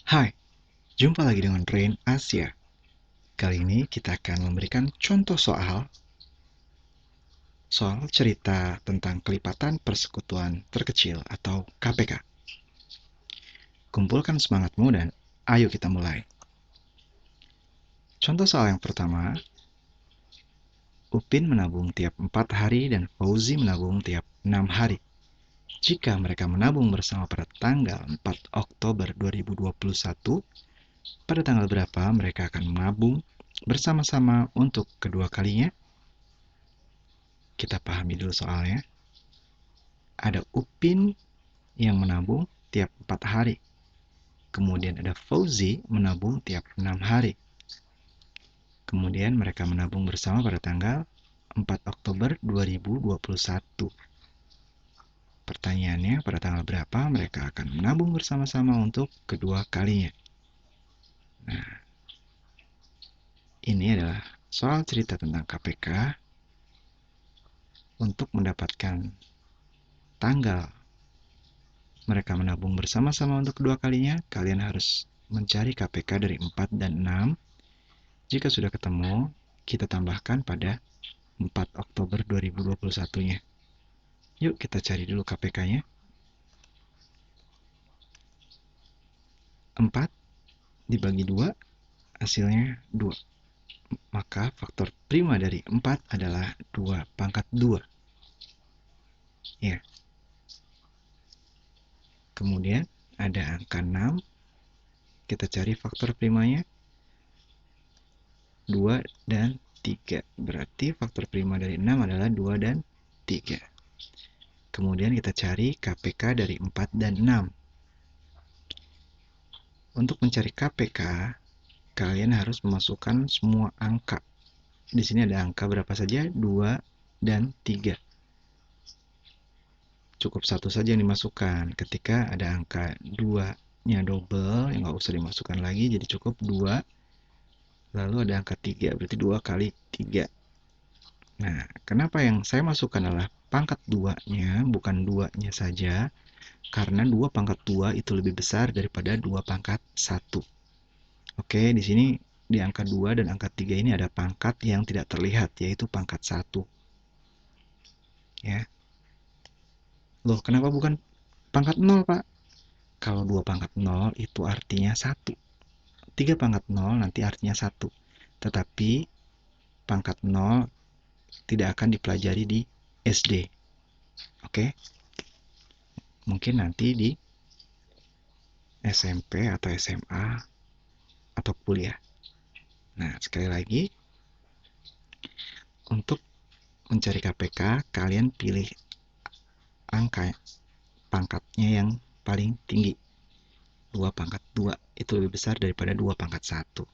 Hai, jumpa lagi dengan Rain Asia. Kali ini kita akan memberikan contoh soal cerita tentang kelipatan persekutuan terkecil atau KPK. Kumpulkan semangatmu dan ayo kita mulai. Contoh soal yang pertama, Upin menabung tiap 4 hari dan Fauzi menabung tiap 6 hari. Jika mereka menabung bersama pada tanggal 4 Oktober 2021, pada tanggal berapa mereka akan menabung bersama-sama untuk kedua kalinya? Kita pahami dulu soalnya. Ada Upin yang menabung tiap 4 hari. Kemudian ada Fauzi menabung tiap 6 hari. Kemudian mereka menabung bersama pada tanggal 4 Oktober 2021. Pertanyaannya, pada tanggal berapa mereka akan menabung bersama-sama untuk kedua kalinya? Nah, ini adalah soal cerita tentang KPK. Untuk mendapatkan tanggal mereka menabung bersama-sama untuk kedua kalinya, kalian harus mencari KPK dari 4 dan 6. Jika sudah ketemu, kita tambahkan pada 4 Oktober 2021-nya. Yuk kita cari dulu KPK-nya. 4 dibagi 2, hasilnya 2. Maka faktor prima dari 4 adalah 2 pangkat 2. Ya. Kemudian ada angka 6. Kita cari faktor primanya. 2 dan 3. Berarti faktor prima dari 6 adalah 2 dan 3. Kemudian kita cari KPK dari 4 dan 6. Untuk mencari KPK, kalian harus memasukkan semua angka. Di sini ada angka berapa saja? 2 dan 3. Cukup satu saja yang dimasukkan. Ketika ada angka 2-nya double, yang nggak usah dimasukkan lagi, jadi cukup 2. Lalu ada angka 3, berarti 2 kali 3. Nah, kenapa yang saya masukkan adalah pangkat 2-nya, bukan 2-nya saja? Karena 2 pangkat 2 itu lebih besar daripada 2 pangkat 1. Oke, di sini di angka 2 dan angka 3 ini ada pangkat yang tidak terlihat, yaitu pangkat 1. Ya. Loh, kenapa bukan pangkat 0, Pak? Kalau 2 pangkat 0 itu artinya 1. 3 pangkat 0 nanti artinya 1. Tetapi pangkat 0 tidak akan dipelajari di SD. Oke? Mungkin nanti di SMP atau SMA atau kuliah. Nah, sekali lagi, untuk mencari KPK, kalian pilih angka pangkatnya yang paling tinggi. 2 pangkat 2 itu lebih besar daripada 2 pangkat 1.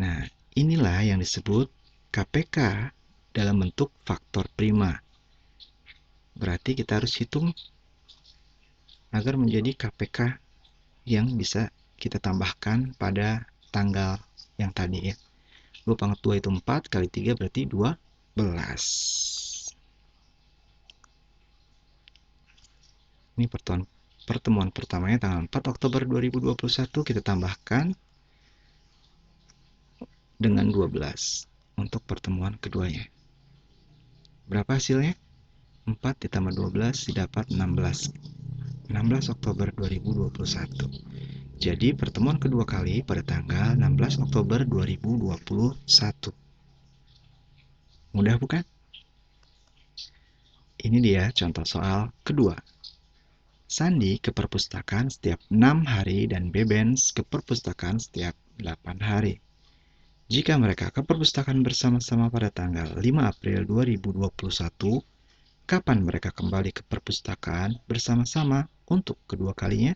Nah, inilah yang disebut KPK dalam bentuk faktor prima. Berarti kita harus hitung agar menjadi KPK yang bisa kita tambahkan pada tanggal yang tadi ya. 2 pangkat 2 itu 4 kali 3 berarti 12. Ini pertemuan pertamanya tanggal 4 Oktober 2021, kita tambahkan dengan 12 untuk pertemuan keduanya. Berapa hasilnya? 4 ditambah 12 didapat 16. 16 Oktober 2021. Jadi pertemuan kedua kali pada tanggal 16 Oktober 2021. Mudah bukan? Ini dia contoh soal kedua. Sandi ke perpustakaan setiap 6 hari dan Bebens ke perpustakaan setiap 8 hari. Jika mereka ke perpustakaan bersama-sama pada tanggal 5 April 2021, kapan mereka kembali ke perpustakaan bersama-sama untuk kedua kalinya?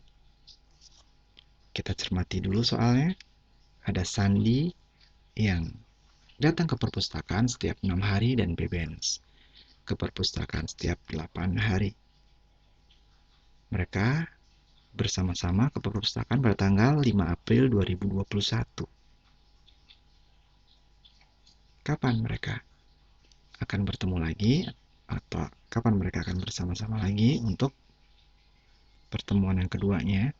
Kita cermati dulu soalnya. Ada Sandi yang datang ke perpustakaan setiap 6 hari dan Bebens ke perpustakaan setiap 8 hari. Mereka bersama-sama ke perpustakaan pada tanggal 5 April 2021. Kapan mereka akan bertemu lagi atau kapan mereka akan bersama-sama lagi untuk pertemuan yang keduanya?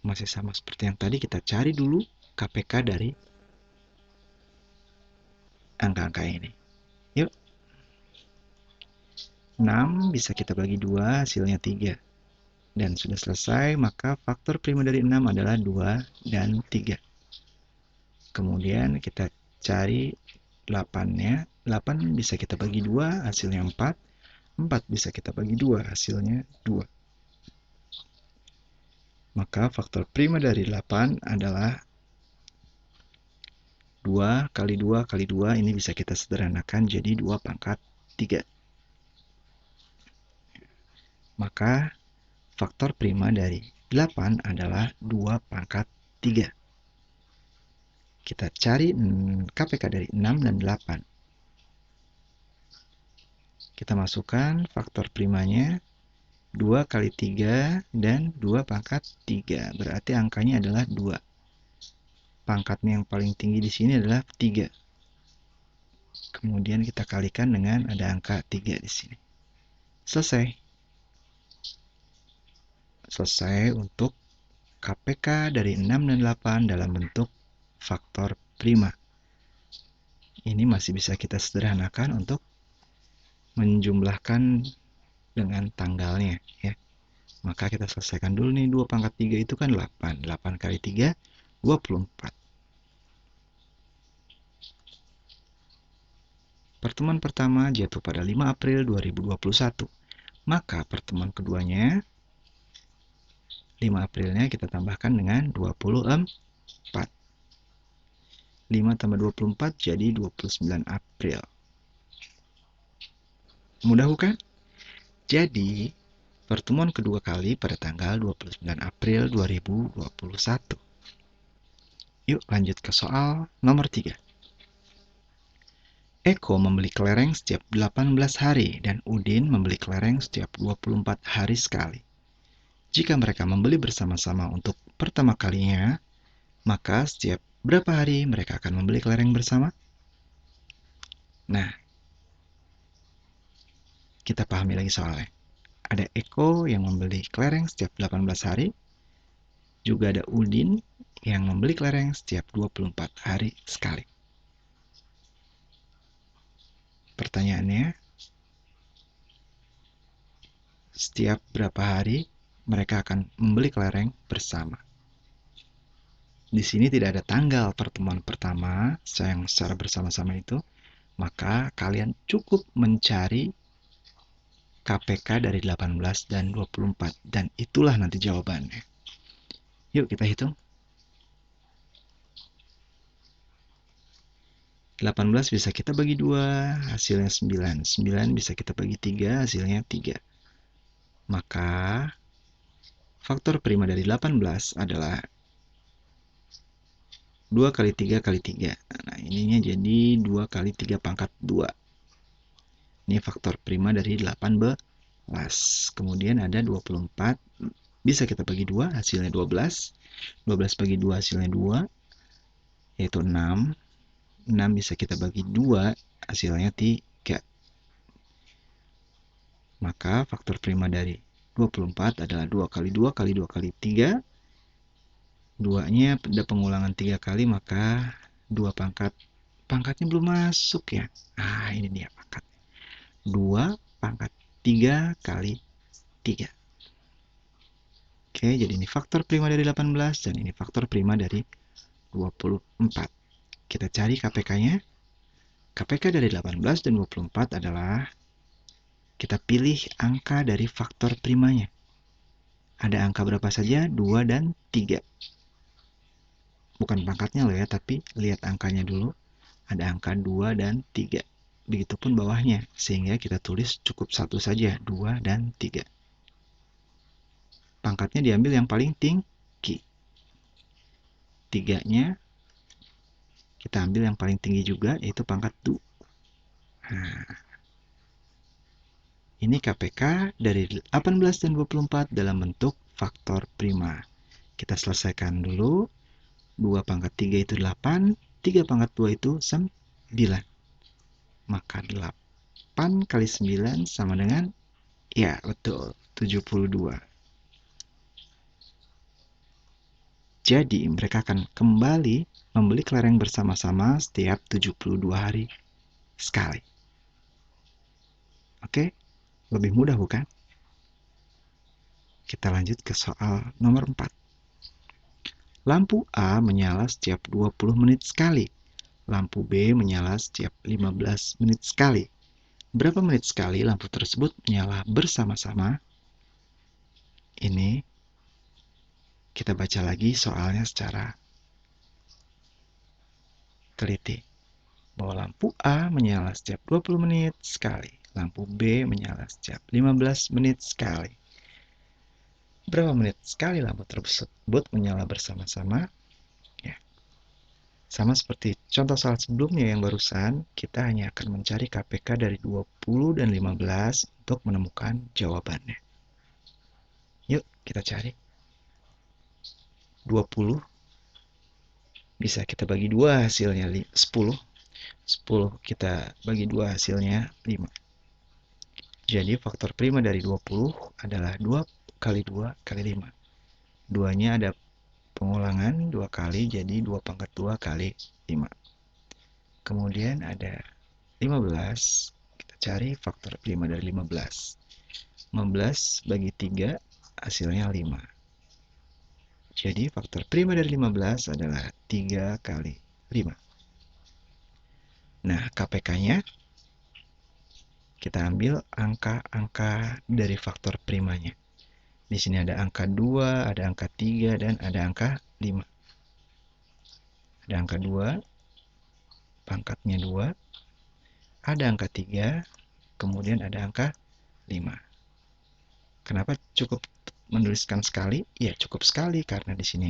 Masih sama seperti yang tadi, kita cari dulu KPK dari angka-angka ini. Yuk, 6 bisa kita bagi 2, hasilnya 3. Dan sudah selesai, maka faktor prima dari 6 adalah 2 dan 3. Kemudian kita cari 8-nya. 8 bisa kita bagi 2, hasilnya 4. 4 bisa kita bagi 2, hasilnya 2. Maka faktor prima dari 8 adalah 2 kali 2 kali 2, ini bisa kita sederhanakan jadi 2 pangkat 3. Maka faktor prima dari 8 adalah 2 pangkat 3. Kita cari KPK dari 6 dan 8. Kita masukkan faktor primanya 2 kali 3 dan 2 pangkat 3. Berarti angkanya adalah 2. Pangkatnya yang paling tinggi di sini adalah 3. Kemudian kita kalikan dengan ada angka 3 di sini. Selesai. Selesai untuk KPK dari 6 dan 8 dalam bentuk faktor prima. Ini masih bisa kita sederhanakan untuk menjumlahkan dengan tanggalnya, ya. Maka kita selesaikan dulu nih, 2 pangkat 3 itu kan 8. 8 kali 3, 24. Pertemuan pertama jatuh pada 5 April 2021. Maka pertemuan keduanya, 5 Aprilnya kita tambahkan dengan 24. 5 tambah 24 jadi 29 April. Mudah bukan? Jadi, pertemuan kedua kali pada tanggal 29 April 2021. Yuk lanjut ke soal nomor 3. Eko membeli kelereng setiap 18 hari dan Udin membeli kelereng setiap 24 hari sekali. Jika mereka membeli bersama-sama untuk pertama kalinya, maka setiap berapa hari mereka akan membeli kelereng bersama? Nah, kita pahami lagi soalnya. Ada Eko yang membeli kelereng setiap 18 hari, juga ada Udin yang membeli kelereng setiap 24 hari sekali. Pertanyaannya, setiap berapa hari mereka akan membeli kelereng bersama? Di sini tidak ada tanggal pertemuan pertama yang secara bersama-sama itu, maka kalian cukup mencari KPK dari 18 dan 24, dan itulah nanti jawabannya. Yuk kita hitung. 18 bisa kita bagi 2, hasilnya 9. 9 bisa kita bagi 3, hasilnya 3. Maka faktor prima dari 18 adalah 2 kali 3 kali 3. Nah, ininya jadi 2 kali 3 pangkat 2. Ini faktor prima dari 18. Kemudian ada 24. Bisa kita bagi 2, hasilnya 12. 12 bagi 2, hasilnya 2, yaitu 6. 6 bisa kita bagi 2, hasilnya 3. Maka faktor prima dari 24 adalah 2 kali 2 kali 2 kali 3. 2-nya ada pengulangan 3 kali, maka 2 pangkat. Pangkatnya belum masuk ya. Ah, ini dia pangkat. 2 pangkat 3 kali 3. Oke, jadi ini faktor prima dari 18 dan ini faktor prima dari 24. Kita cari KPK-nya. KPK dari 18 dan 24 adalah, kita pilih angka dari faktor primanya. Ada angka berapa saja? 2 dan 3. Bukan pangkatnya loh ya, tapi lihat angkanya dulu. Ada angka 2 dan 3. Begitupun bawahnya, sehingga kita tulis cukup satu saja, 2 dan 3. Pangkatnya diambil yang paling tinggi. 3-nya kita ambil yang paling tinggi juga, yaitu pangkat 2. Nah, ini KPK dari 18 dan 24 dalam bentuk faktor prima. Kita selesaikan dulu. 2 pangkat 3 itu 8, 3 pangkat 2 itu 9. Maka 8 kali 9 sama dengan, ya betul, 72. Jadi, mereka akan kembali membeli kelereng bersama-sama setiap 72 hari sekali. Oke, lebih mudah bukan? Kita lanjut ke soal nomor 4. Lampu A menyala setiap 20 menit sekali. Lampu B menyala setiap 15 menit sekali. Berapa menit sekali lampu tersebut menyala bersama-sama? Ini kita baca lagi soalnya secara teliti. Bahwa lampu A menyala setiap 20 menit sekali. Lampu B menyala setiap 15 menit sekali. Berapa menit sekali lampu tersebut menyala bersama-sama? Ya. Sama seperti contoh soal sebelumnya yang barusan, kita hanya akan mencari KPK dari 20 dan 15 untuk menemukan jawabannya. Yuk, kita cari. 20 bisa kita bagi 2 hasilnya 10. 10 kita bagi 2 hasilnya 5. Jadi faktor prima dari 20 adalah 2 kali 2 kali 5. 2-nya ada pengulangan 2 kali, jadi 2 pangkat 2 kali 5. Kemudian ada 15, kita cari faktor prima dari 15. 15 bagi 3 hasilnya 5. Jadi faktor prima dari 15 adalah 3 kali 5. Nah, KPK-nya kita ambil angka-angka dari faktor primanya. Di sini ada angka 2, ada angka 3, dan ada angka 5. Ada angka 2, pangkatnya 2. Ada angka 3, kemudian ada angka 5. Kenapa cukup menuliskan sekali? Ya, cukup sekali karena di sini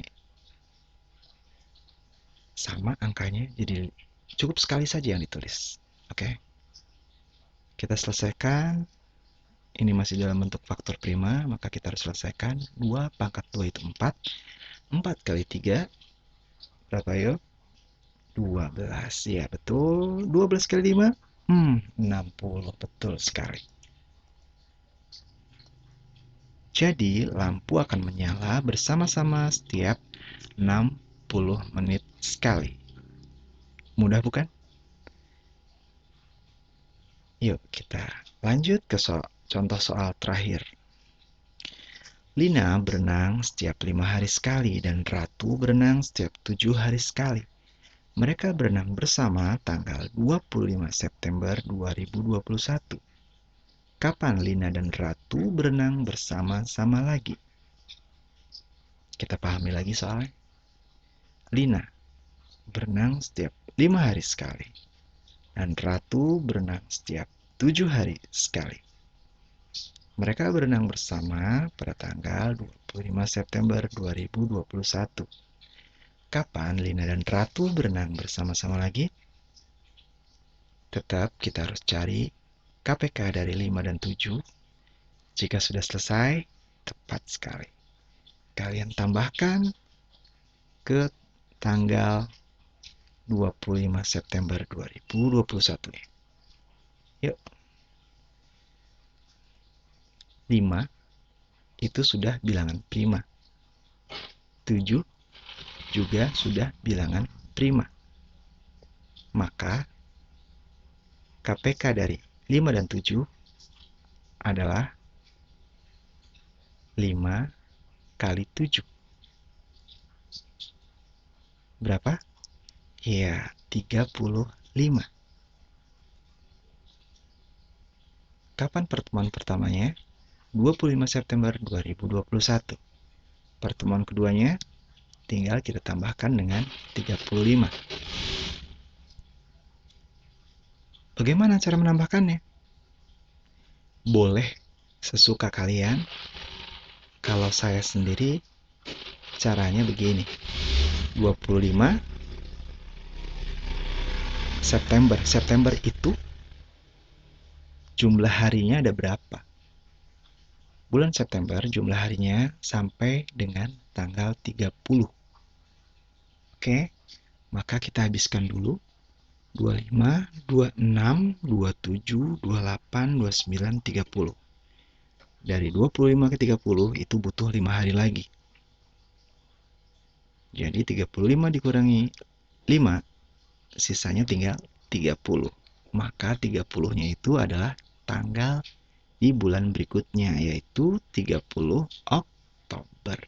sama angkanya, jadi cukup sekali saja yang ditulis. Oke. Kita selesaikan. Ini masih dalam bentuk faktor prima, maka kita harus selesaikan. 2 pangkat 2 itu 4. 4 kali 3, berapa yuk? 12. Ya, betul. 12 kali 5? 60. Betul sekali. Jadi, lampu akan menyala bersama-sama setiap 60 menit sekali. Mudah bukan? Yuk, kita lanjut ke contoh soal terakhir. Lina berenang setiap 5 hari sekali dan Ratu berenang setiap 7 hari sekali. Mereka berenang bersama tanggal 25 September 2021. Kapan Lina dan Ratu berenang bersama-sama lagi? Kita pahami lagi soalnya. Lina berenang setiap 5 hari sekali dan Ratu berenang setiap 7 hari sekali. Mereka berenang bersama pada tanggal 25 September 2021. Kapan Lina dan Ratu berenang bersama-sama lagi? Tetap kita harus cari KPK dari 5 dan 7. Jika sudah selesai, tepat sekali. Kalian tambahkan ke tanggal 25 September 2021. Yuk. 5 itu sudah bilangan prima. 7 juga sudah bilangan prima. Maka KPK dari 5 dan 7 adalah 5 kali 7. Berapa? Ya, 35. Kapan pertemuan pertamanya? 25 September 2021. Pertemuan keduanya tinggal kita tambahkan dengan 35. Bagaimana cara menambahkannya? Boleh sesuka kalian. Kalau saya sendiri caranya begini. 25 September. September itu jumlah harinya ada berapa? Bulan September jumlah harinya sampai dengan tanggal 30. Oke, maka kita habiskan dulu 25, 26, 27, 28, 29, 30. Dari 25 ke 30 itu butuh 5 hari lagi. Jadi 35 dikurangi 5, sisanya tinggal 30. Maka 30-nya itu adalah tanggal di bulan berikutnya, yaitu 30 Oktober.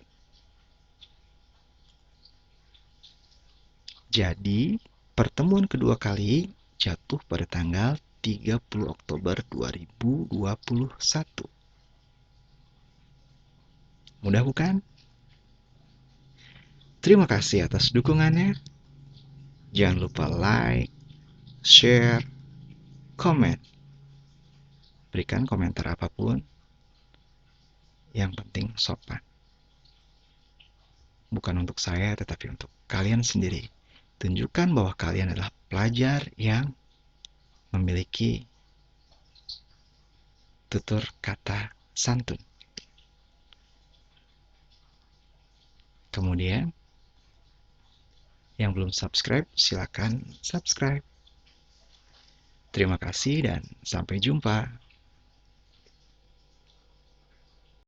Jadi, pertemuan kedua kali jatuh pada tanggal 30 Oktober 2021. Mudah bukan? Terima kasih atas dukungannya. Jangan lupa like, share, komen. Berikan komentar apapun. Yang penting sopan. Bukan untuk saya, tetapi untuk kalian sendiri. Tunjukkan bahwa kalian adalah pelajar yang memiliki tutur kata santun. Kemudian, yang belum subscribe, silakan subscribe. Terima kasih dan sampai jumpa.